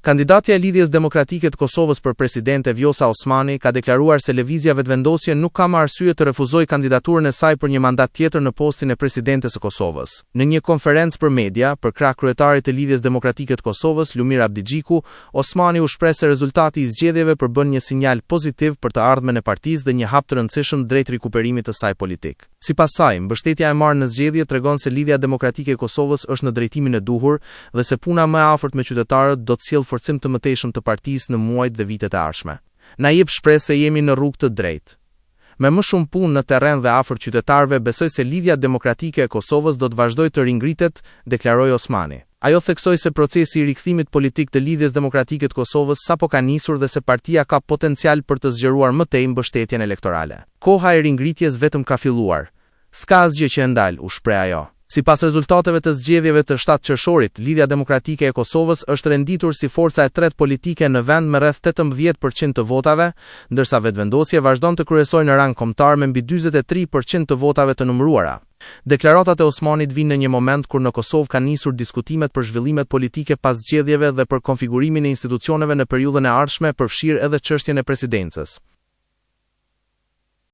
Kandidatja e Lidhjes Demokratike të Kosovës për presidente Vjosa Osmani ka deklaruar se Lëvizja Vetëvendosje nuk ka më arsye të refuzojë kandidaturën e saj për një mandat tjetër në postin e presidentes së Kosovës. Në një konferencë për media, për krah kryetarit të Lidhjes Demokratike të Kosovës, Lumir Abdigjiku, Osmani u shpreh se rezultati i zgjedhjeve përbën një sinjal pozitiv për të ardhmen e partisë dhe një hap të rëndësishëm drejt rikuperimit të saj politik. Sipas saj, mbështetja e marrë në zgjedhje tregon se Lidhja Demokratike e Kosovës është në drejtimin e duhur dhe se puna më e afërt me qytetarët do të sjellë forcim të mëtejshëm të partisë në muajt dhe vitet e ardhshme. Na jep shpresë se jemi në rrugë të drejtë. Me më shumë punë në terren dhe afër qytetarëve, besoj se Lidhja Demokratike e Kosovës do të vazhdojë të ringritet, deklaroi Osmani. Ajo theksoi se procesi i rikthimit politik të Lidhjes Demokratike të Kosovës sapo ka nisur dhe se partia ka potencial për të zgjeruar më tej mbështetjen elektorale. Koha e ringritjes vetëm ka filluar. S'ka asgjë që e ndal, u shpreh ajo. Sipas rezultateve të zgjedhjeve të 7 qershorit, Lidhja Demokratike e Kosovës është renditur si forca e tretë politike në vend me rreth 18% të votave, ndërsa Vetëvendosje vazhdon të kryesojë në rang kombëtar me mbi 43% të votave të numëruara. Deklaratat e Osmanit vinë në një moment kur në Kosovë kanë nisur diskutimet për zhvillimet politike pas zgjedhjeve dhe për konfigurimin e institucioneve në periudhën e ardhshme, përfshirë edhe çështjen e presidencës.